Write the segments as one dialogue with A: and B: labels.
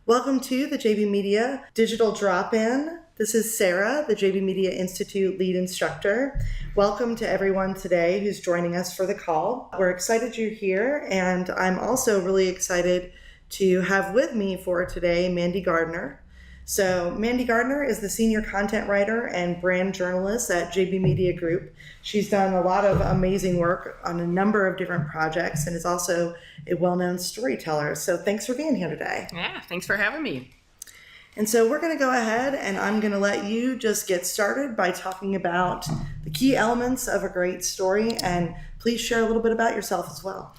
A: Welcome to the JB Media Digital Drop-In. This is Sarah, the JB Media Institute lead instructor. Welcome to everyone today who's joining us for the call. We're excited you're here, and I'm also really excited to have with me for today Mandy Gardner. So Mandy Gardner is the senior content writer and brand journalist at JB Media Group. She's done a lot of amazing work on a number of different projects and is also a well-known storyteller. So thanks for being here today.
B: Yeah, thanks for having me.
A: And so we're going to go ahead and I'm going to let you just get started by talking about the key elements of a great story, and please share a little bit about yourself as well.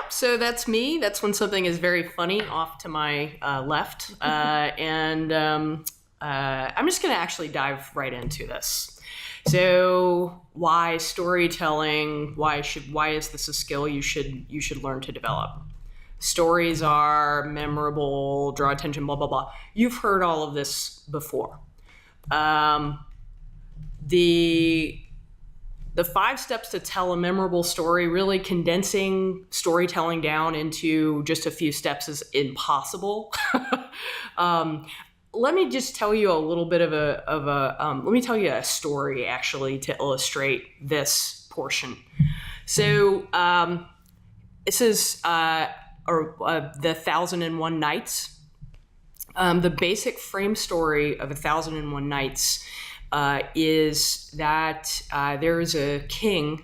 B: So that's me. That's when something is very funny off to my left. I'm just going to actually dive right into this. So why storytelling? Why is this a skill you should learn to develop? Stories are memorable, draw attention, blah, blah, blah. You've heard all of this before. The 5 steps to tell a memorable story, really condensing storytelling down into just a few steps is impossible. Let me just tell you a little bit of let me tell you a story actually to illustrate this portion. So this is the 1001 Nights. The basic frame story of 1001 Nights is that there is a king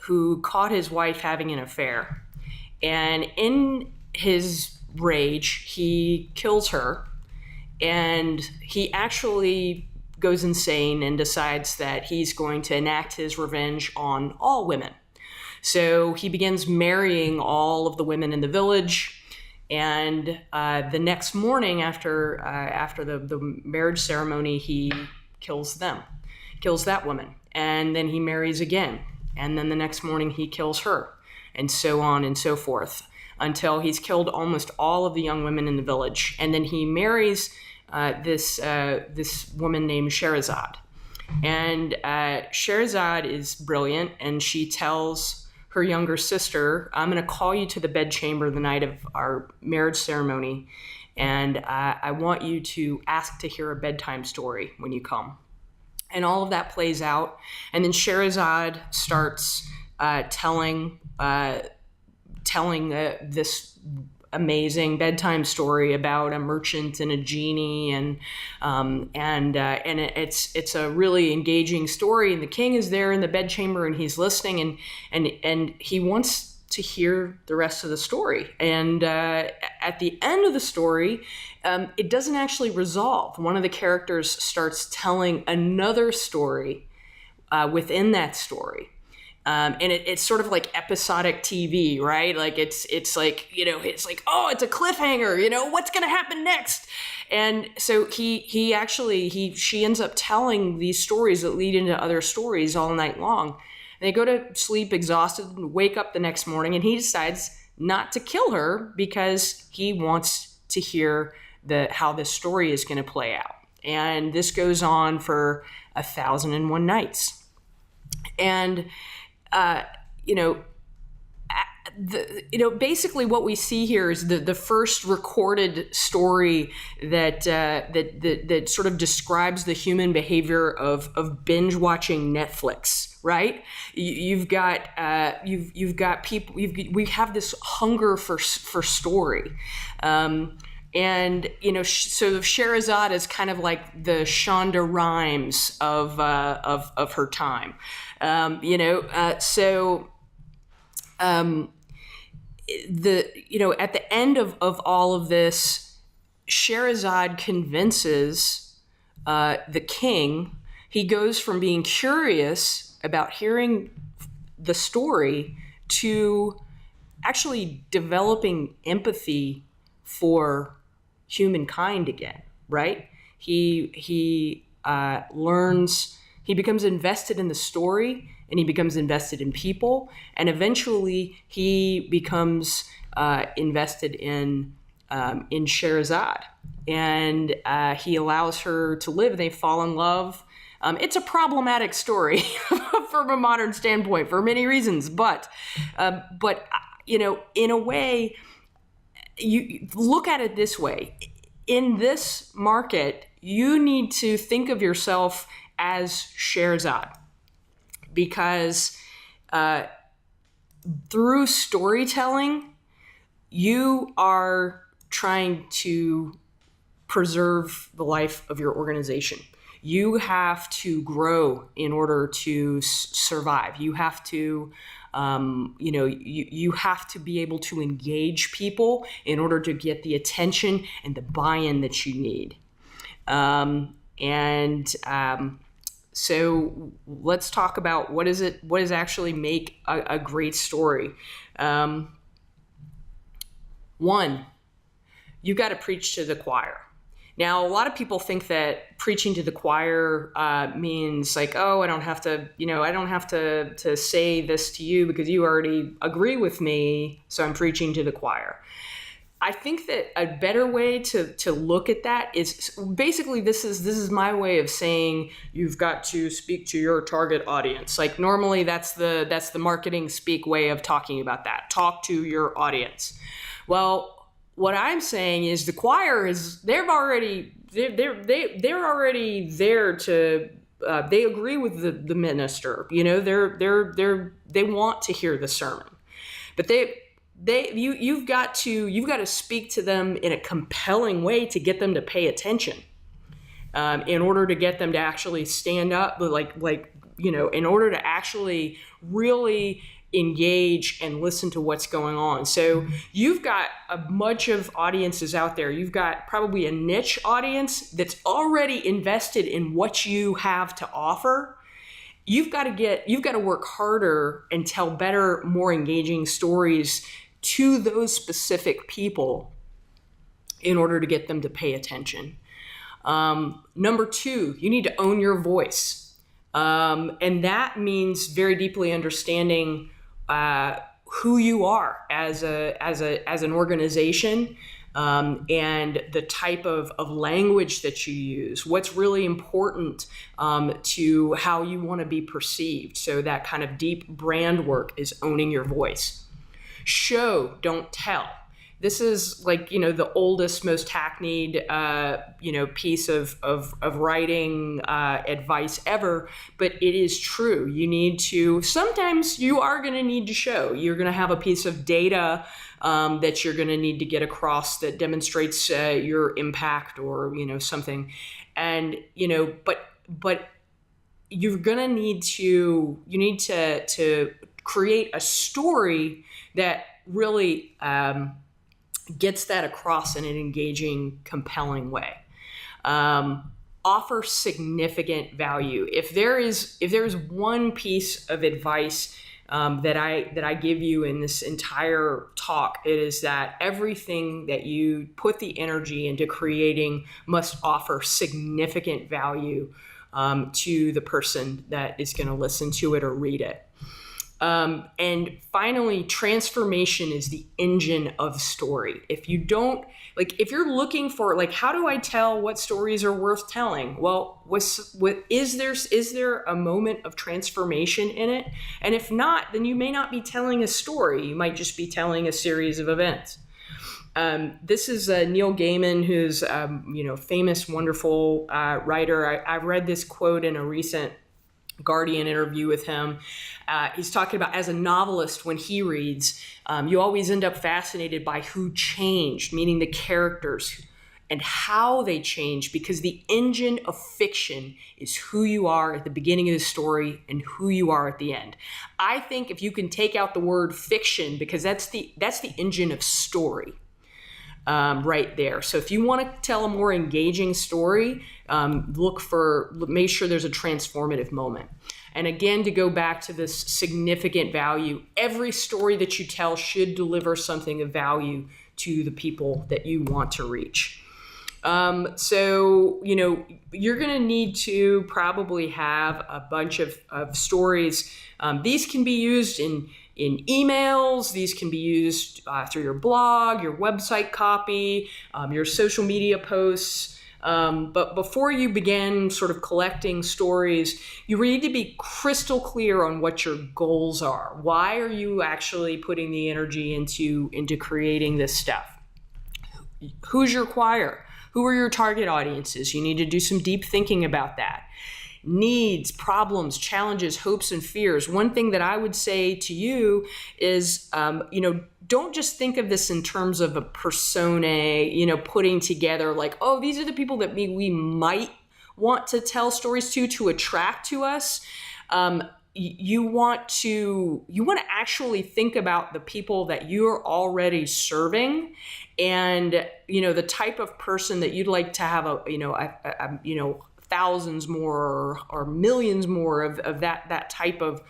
B: who caught his wife having an affair. And in his rage, he kills her. And he actually goes insane and decides that he's going to enact his revenge on all women. So he begins marrying all of the women in the village. And the next morning after the marriage ceremony, he kills that woman. And then he marries again. And then the next morning he kills her, and so on and so forth, until he's killed almost all of the young women in the village. And then he marries this woman named Scheherazade. And Scheherazade is brilliant, and she tells her younger sister, I'm going to call you to the bedchamber the night of our marriage ceremony, and I want you to ask to hear a bedtime story when you come. And all of that plays out, and then Scheherazade starts telling this amazing bedtime story about a merchant and a genie, and it's a really engaging story. And the king is there in the bedchamber and he's listening, and he wants to hear the rest of the story. And at the end of the story, it doesn't actually resolve. One of the characters starts telling another story within that story. And it's sort of like episodic TV, right? Like it's like, it's like, oh, it's a cliffhanger, what's going to happen next? And so she ends up telling these stories that lead into other stories all night long. And they go to sleep exhausted and wake up the next morning, and he decides not to kill her because he wants to hear how this story is going to play out. And this goes on for 1001 nights. And basically what we see here is the first recorded story that sort of describes the human behavior of binge watching Netflix, right? You've got people. We have this hunger for story. So Scheherazade is kind of like the Shonda Rhimes of her time. At the end of all of this, Scheherazade convinces the king. He goes from being curious about hearing the story to actually developing empathy for humankind again, right? He learns, he becomes invested in the story, and he becomes invested in people, and eventually he becomes invested in Scheherazade, and he allows her to live. They fall in love. It's a problematic story from a modern standpoint for many reasons, but in a way, you look at it this way. In this market, you need to think of yourself as Sherzad, because through storytelling, you are trying to preserve the life of your organization. You have to grow in order to survive. You have to, you have to be able to engage people in order to get the attention and the buy-in that you need. So let's talk about what does actually make a great story. One, you got to preach to the choir. Now, a lot of people think that preaching to the choir means like, oh, I don't have to say this to you because you already agree with me, so I'm preaching to the choir. I think that a better way to look at that is basically this is my way of saying you've got to speak to your target audience. Like normally that's the marketing speak way of talking about that. Talk to your audience. Well, what I'm saying is the choir is they're already there to they agree with the minister. They want to hear the sermon, but you've got to speak to them in a compelling way to get them to pay attention, in order to get them to actually stand up, in order to actually really engage and listen to what's going on. So you've got a bunch of audiences out there. You've got probably a niche audience that's already invested in what you have to offer. You've got to work harder and tell better, more engaging stories to those specific people in order to get them to pay attention. Number two, you need to own your voice. And that means very deeply understanding who you are as an organization, and the type of language that you use, what's really important to how you want to be perceived. So that kind of deep brand work is owning your voice. Show, don't tell. This is the oldest, most hackneyed, piece of writing advice ever, but it is true. Sometimes you are going to need to show. You're going to have a piece of data that you're going to need to get across that demonstrates your impact or, something. And, but you're going to need to create a story that really, gets that across in an engaging, compelling way. Offer significant value. If there is one piece of advice that I give you in this entire talk, it is that everything that you put the energy into creating must offer significant value to the person that is going to listen to it or read it. And finally, transformation is the engine of story. If you're looking for, how do I tell what stories are worth telling? Well, is there a moment of transformation in it? And if not, then you may not be telling a story. You might just be telling a series of events. This is Neil Gaiman, who's, famous, wonderful writer. I read this quote in a recent Guardian interview with him. He's talking about, as a novelist, when he reads, you always end up fascinated by who changed, meaning the characters and how they changed, because the engine of fiction is who you are at the beginning of the story and who you are at the end. I think if you can take out the word fiction, because that's the engine of story. Right there. So if you want to tell a more engaging story, make sure there's a transformative moment. And again, to go back to this significant value, every story that you tell should deliver something of value to the people that you want to reach. So, you're going to need to probably have a bunch of stories. These can be used in emails. These can be used through your blog, your website copy, your social media posts. But before you begin sort of collecting stories, you need to be crystal clear on what your goals are. Why are you actually putting the energy into creating this stuff? Who's your choir? Who are your target audiences? You need to do some deep thinking about that. Needs, problems, challenges, hopes, and fears. One thing that I would say to you is, don't just think of this in terms of a persona, putting together like, oh, these are the people that we might want to tell stories to attract to us. You want to actually think about the people that you're already serving, and the type of person that you'd like to have thousands more or millions more of that type of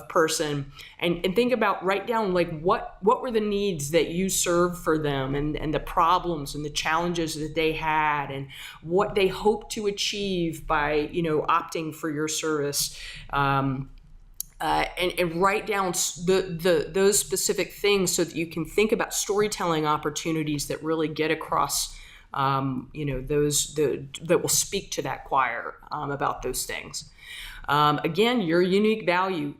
B: person, and think about, write down like what were the needs that you served for them, and the problems and the challenges that they had, and what they hope to achieve by opting for your service. And write down those specific things so that you can think about storytelling opportunities that really get across, that will speak to that choir about those things. Again, your unique value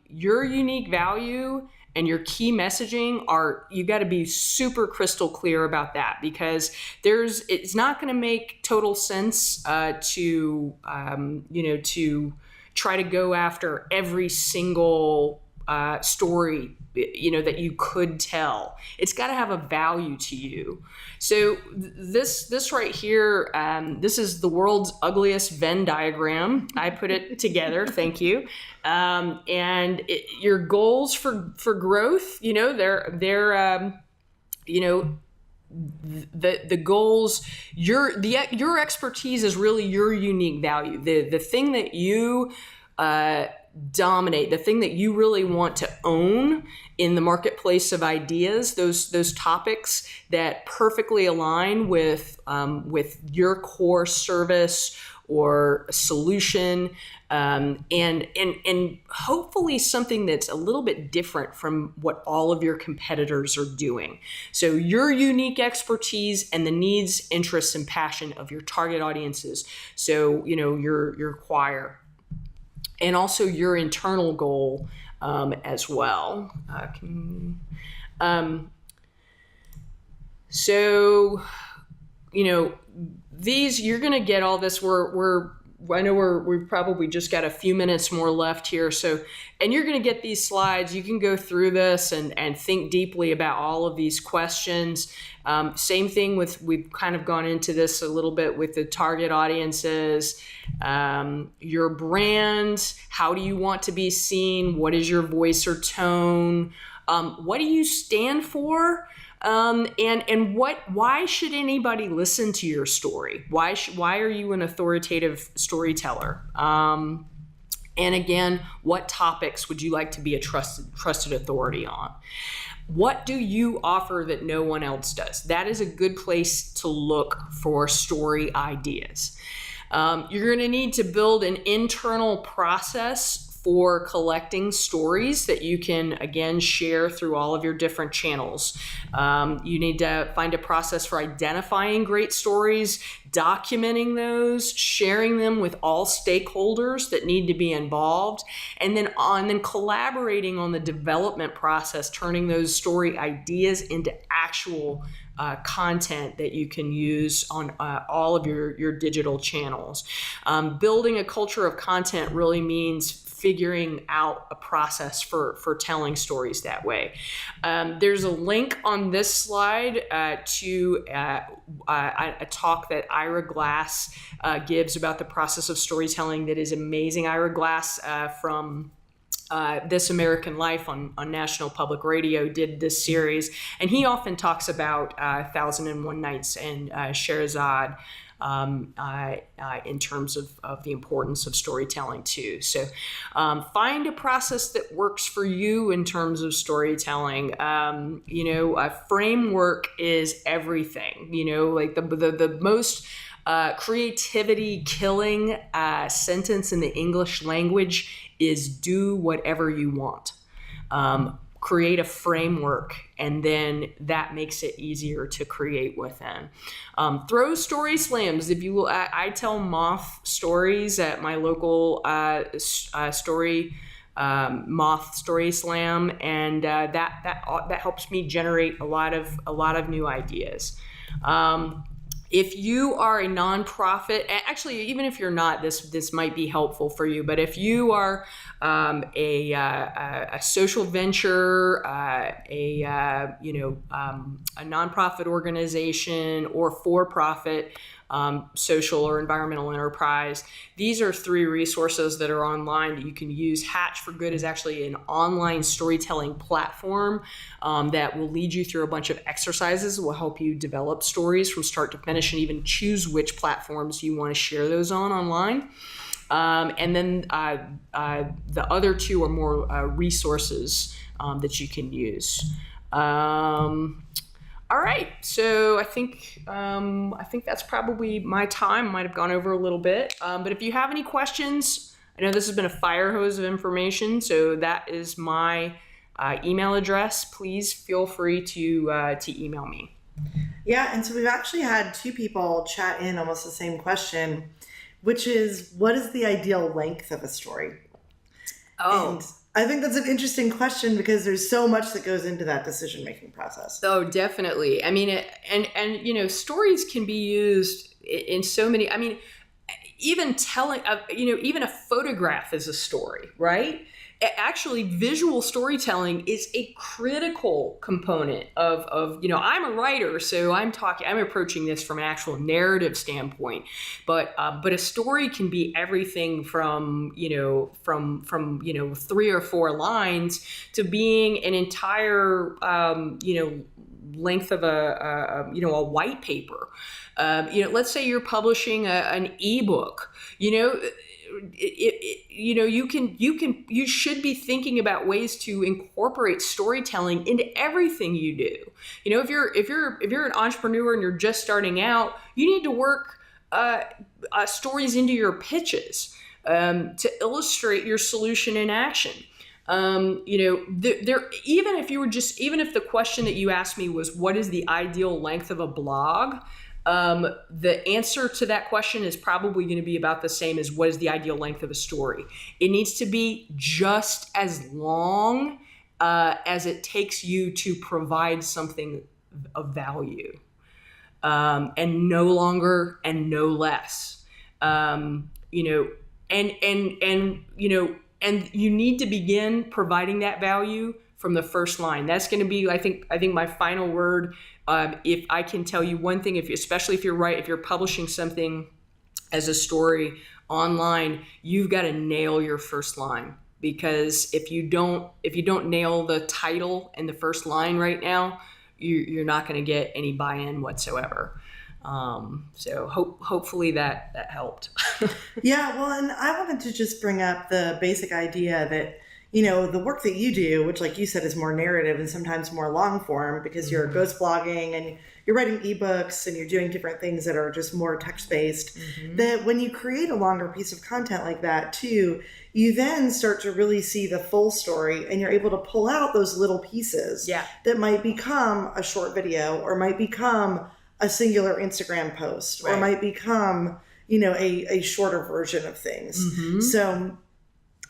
B: and your key messaging you got to be super crystal clear about that, because it's not going to make total sense to try to go after every single story that you could tell. It's got to have a value to you. So this right here, this is the world's ugliest Venn diagram. I put it together. Thank you. Your goals for growth, they're the goals, your expertise is really your unique value. The thing that you dominate, the thing that you really want to own in the marketplace of ideas, those topics that perfectly align with your core service or solution, and hopefully something that's a little bit different from what all of your competitors are doing. So your unique expertise and the needs, interests, and passion of your target audiences. So your choir, and also your internal goal as well. These, you're going to get all this. I know we've probably just got a few minutes more left here. And you're going to get these slides. You can go through this and think deeply about all of these questions. Same thing we've kind of gone into this a little bit with the target audiences, your brand. How do you want to be seen? What is your voice or tone? What do you stand for? Why should anybody listen to your story? Why are you an authoritative storyteller? And again, what topics would you like to be a trusted authority on? What do you offer that no one else does? That is a good place to look for story ideas. You're going to need to build an internal process for collecting stories that you can, again, share through all of your different channels. You need to find a process for identifying great stories, documenting those, sharing them with all stakeholders that need to be involved, and then collaborating on the development process, turning those story ideas into actual content that you can use on all of your digital channels. Building a culture of content really means figuring out a process for telling stories that way. There's a link on this slide to a talk that Ira Glass gives about the process of storytelling that is amazing. Ira Glass from This American Life on National Public Radio did this series, and he often talks about 1001 Nights and Scheherazade in terms of the importance of storytelling too. So find a process that works for you in terms of storytelling. A framework is everything. Like the most creativity killing sentence in the English language is do whatever you want. Create a framework, and then that makes it easier to create within. Throw story slams. If you will, I tell moth stories at my local moth story slam, and that helps me generate a lot of new ideas. If you are a nonprofit, actually, even if you're not, this might be helpful for you. But if you are a social venture, a nonprofit organization, or for-profit social or environmental enterprise, these are 3 resources that are online that you can use. Hatch for Good is actually an online storytelling platform that will lead you through a bunch of exercises, will help you develop stories from start to finish and even choose which platforms you want to share those on online. And then the other 2 are more resources that you can use. All right, so I think that's probably my time. Might have gone over a little bit, but if you have any questions, I know this has been a fire hose of information, so that is my email address. Please feel free to email me.
A: Yeah, and so we've actually had 2 people chat in almost the same question, which is, what is the ideal length of a story?
B: Oh.
A: And I think that's an interesting question because there's so much that goes into that decision-making process.
B: Oh, definitely. I mean, stories can be used in so many, even telling, even a photograph is a story, right? Actually, visual storytelling is a critical component of I'm a writer, so I'm approaching this from an actual narrative standpoint, but a story can be everything from 3 or 4 lines to being an entire length of a white paper. Let's say you're publishing an ebook, you should be thinking about ways to incorporate storytelling into everything you do. If you're an entrepreneur and you're just starting out, you need to work stories into your pitches to illustrate your solution in action. Even if the question that you asked me was, what is the ideal length of a blog? The answer to that question is probably going to be about the same as what is the ideal length of a story. It needs to be just as long as it takes you to provide something of value, and no longer and no less. And you need to begin providing that value from the first line. That's going to be, I think my final word. If I can tell you one thing, especially if you're publishing something as a story online, you've got to nail your first line, because if you don't nail the title and the first line right now, you're not going to get any buy-in whatsoever. So hopefully that helped.
A: Yeah, well, and I wanted to just bring up the basic idea that the work that you do, which, like you said, is more narrative and sometimes more long form because you're ghost blogging and you're writing ebooks and you're doing different things that are just more text-based, that when you create a longer piece of content like that too, you then start to really see the full story and you're able to pull out those little pieces that might become a short video or might become a singular Instagram post or might become, a shorter version of things. So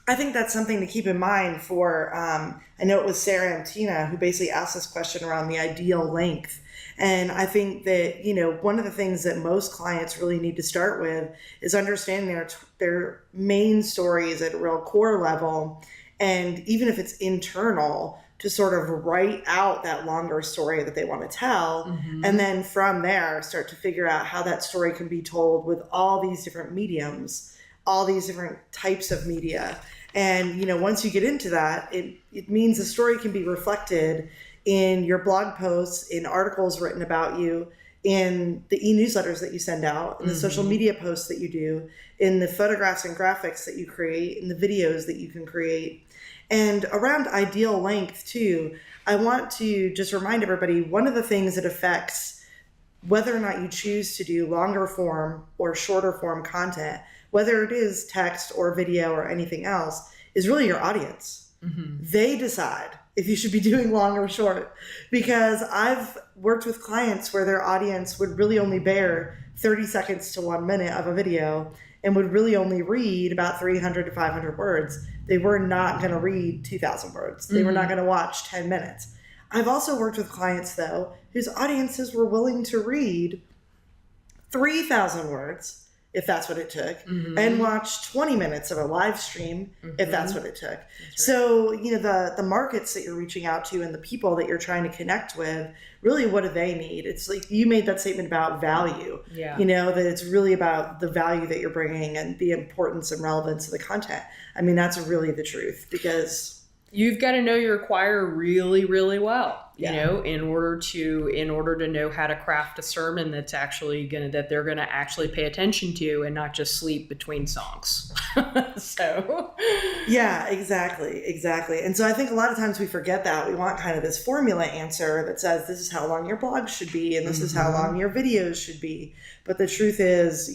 A: I think that's something to keep in mind for, I know it was Sarah and Tina who basically asked this question around the ideal length. And I think that, one of the things that most clients really need to start with is understanding their main stories at a real core level. And even if it's internal, to sort of write out that longer story that they want to tell. And then from there, start to figure out how that story can be told with all these different mediums, all these different types of media. And, once you get into that, it means the story can be reflected in your blog posts, in articles written about you, in the e-newsletters that you send out, in the social media posts that you do, in the photographs and graphics that you create, in the videos that you can create. And around ideal length too, I want to just remind everybody, one of the things that affects whether or not you choose to do longer form or shorter form content, whether it is text or video or anything else, is really your audience. They decide if you should be doing long or short, because I've worked with clients where their audience would really only bear 30 seconds to 1 minute of a video and would really only read about 300 to 500 words. They were not going to read 2,000 words. They were not going to watch 10 minutes. I've also worked with clients, though, whose audiences were willing to read 3,000 words, if that's what it took, and watch 20 minutes of a live stream, if that's what it took. Right. So, the markets that you're reaching out to and the people that you're trying to connect with, really, what do they need? It's like you made that statement about value, that it's really about the value that you're bringing and the importance and relevance of the content. I mean, that's really the truth, because
B: you've got to know your choir really, really well, in order to know how to craft a sermon that they're going to actually pay attention to and not just sleep between songs. So. Yeah,
A: exactly. And so I think a lot of times we forget that. We want kind of this formula answer that says this is how long your blog should be and this is how long your videos should be. But the truth is,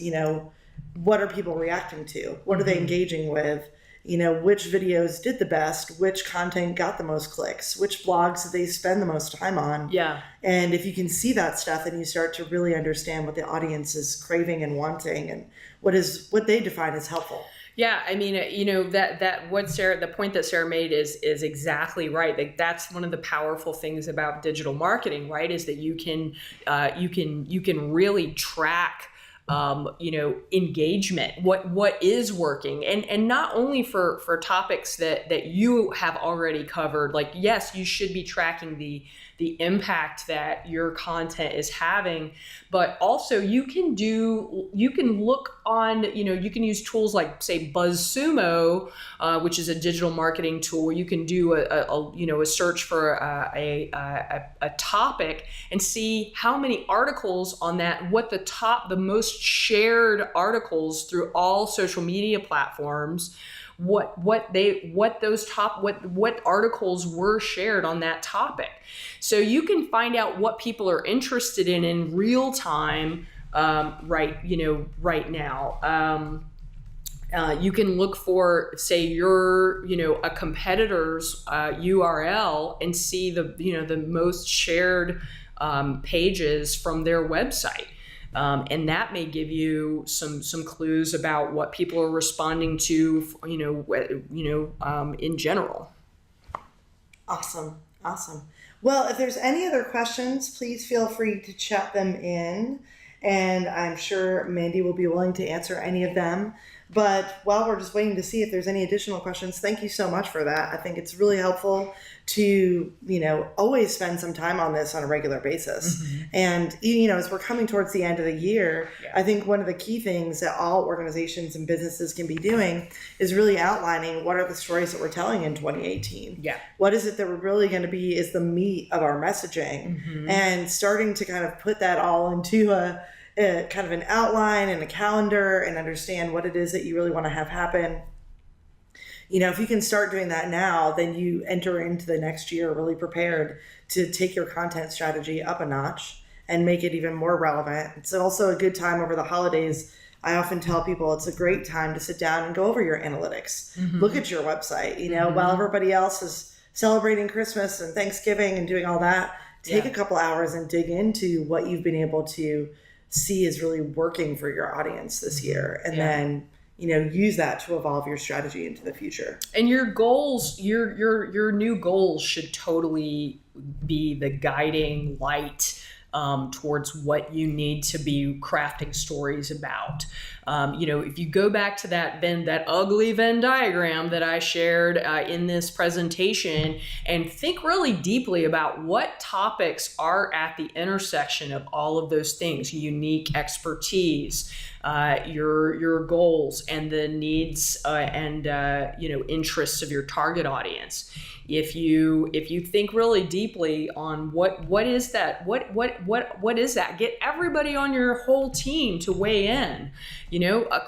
A: what are people reacting to? What are they engaging with? Which videos did the best, which content got the most clicks, which blogs did they spend the most time on.
B: Yeah.
A: And if you can see that stuff, then you start to really understand what the audience is craving and wanting and what they define as helpful.
B: Yeah, I mean, the point that Sarah made is exactly right. Like, that's one of the powerful things about digital marketing, right? Is that you can really track engagement, what is working, and not only for topics that you have already covered. Like, yes, you should be tracking the impact that your content is having, but also you can look on, you can use tools like, say, BuzzSumo, which is a digital marketing tool. You can do a search for a topic and see how many articles on that, what the most shared articles through all social media platforms, what articles were shared on that topic. So you can find out what people are interested in real time, right now. You can look for, say, a competitor's URL and see the most shared pages from their website. And that may give you some clues about what people are responding to, in general.
A: Awesome. Well, if there's any other questions, please feel free to chat them in, and I'm sure Mandy will be willing to answer any of them. But while we're just waiting to see if there's any additional questions, thank you so much for that. I think it's really helpful to, always spend some time on this on a regular basis. And, as we're coming towards the end of the year, I think one of the key things that all organizations and businesses can be doing is really outlining what are the stories that we're telling in 2018.
B: Yeah.
A: What is it that we're really going to be is the meat of our messaging, and starting to kind of put that all into a kind of an outline and a calendar and understand what it is that you really want to have happen. If you can start doing that now, then you enter into the next year really prepared to take your content strategy up a notch and make it even more relevant. It's also a good time over the holidays. I often tell people it's a great time to sit down and go over your analytics. Look at your website, while everybody else is celebrating Christmas and Thanksgiving and doing all that, take a couple hours and dig into what you've been able to see is really working for your audience this year. And then, use that to evolve your strategy into the future.
B: And your goals, your new goals should totally be the guiding light towards what you need to be crafting stories about. If you go back to that ugly Venn diagram that I shared in this presentation, and think really deeply about what topics are at the intersection of all of those things: unique expertise, your goals, and the needs and interests of your target audience. If you think really deeply on what is that, what is that, get everybody on your whole team to weigh in.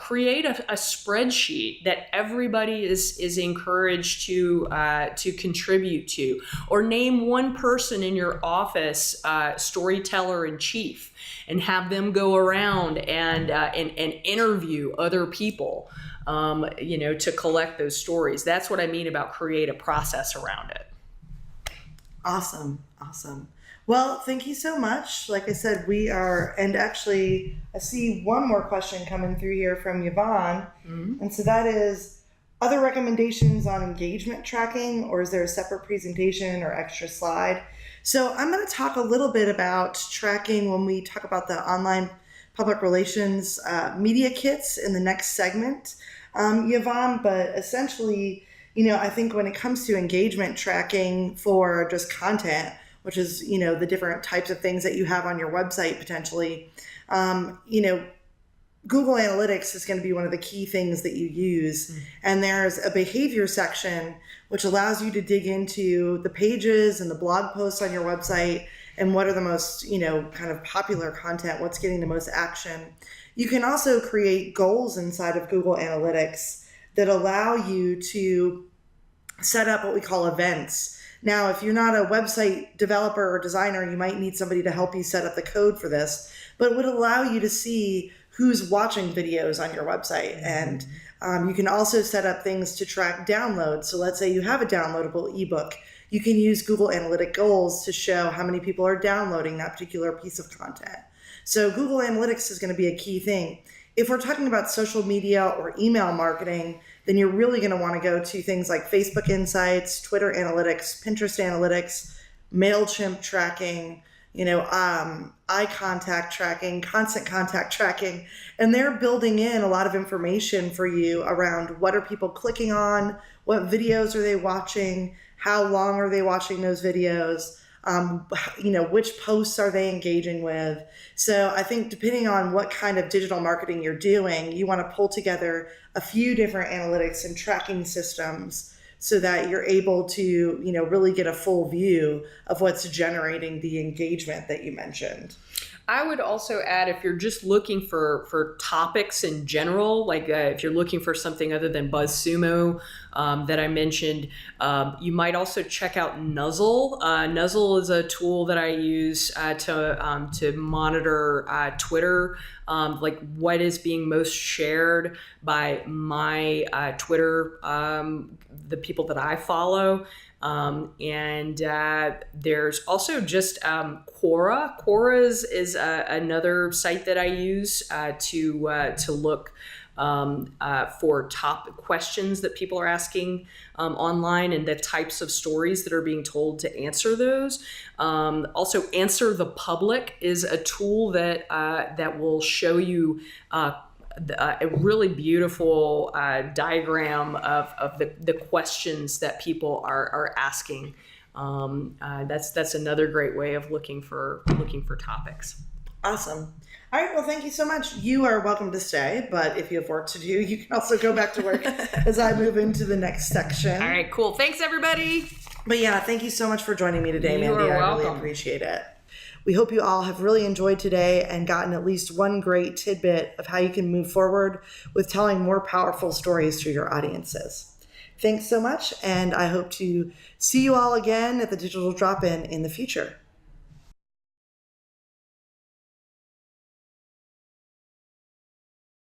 B: Create a spreadsheet that everybody is encouraged to contribute to, or name one person in your office storyteller in chief, and have them go around and interview other people. To collect those stories. That's what I mean about create a process around it.
A: Awesome. Well, thank you so much. Like I said, and actually I see one more question coming through here from Yvonne. And so that is, other recommendations on engagement tracking, or is there a separate presentation or extra slide? So I'm going to talk a little bit about tracking when we talk about the online public relations media kits in the next segment, Yvonne. But essentially, I think when it comes to engagement tracking for just content, which is, the different types of things that you have on your website potentially, Google Analytics is going to be one of the key things that you use. And there's a behavior section which allows you to dig into the pages and the blog posts on your website and what are the most, kind of popular content, what's getting the most action. You can also create goals inside of Google Analytics that allow you to set up what we call events. Now, if you're not a website developer or designer, you might need somebody to help you set up the code for this, but it would allow you to see who's watching videos on your website. And you can also set up things to track downloads. So let's say you have a downloadable ebook. You can use Google Analytic goals to show how many people are downloading that particular piece of content. So Google Analytics is going to be a key thing. If we're talking about social media or email marketing, then you're really going to want to go to things like Facebook Insights, Twitter Analytics, Pinterest Analytics, MailChimp tracking, eye contact tracking, constant contact tracking, and they're building in a lot of information for you around what are people clicking on, what videos are they watching, how long are they watching those videos, which posts are they engaging with. So I think depending on what kind of digital marketing you're doing, you want to pull together a few different analytics and tracking systems so that you're able to, really get a full view of what's generating the engagement that you mentioned.
B: I would also add, if you're just looking for topics in general, like if you're looking for something other than BuzzSumo that I mentioned, you might also check out Nuzzle. Nuzzle is a tool that I use to monitor Twitter, like what is being most shared by my Twitter, the people that I follow. And there's also just Quora. Quora is another site that I use to look for top questions that people are asking online and the types of stories that are being told to answer those. Also, Answer the Public is a tool that will show you a really beautiful diagram of the questions that people are asking. That's another great way of looking for topics.
A: Awesome. All right. Well, thank you so much. You are welcome to stay, but if you have work to do, you can also go back to work as I move into the next section.
B: All right, cool. Thanks, everybody.
A: But yeah, thank you so much for joining me today, Mandy.
B: You are
A: I really
B: welcome.
A: appreciate it. We hope you all have really enjoyed today and gotten at least one great tidbit of how you can move forward with telling more powerful stories to your audiences. Thanks so much, and I hope to see you all again at the Digital Drop-In the future.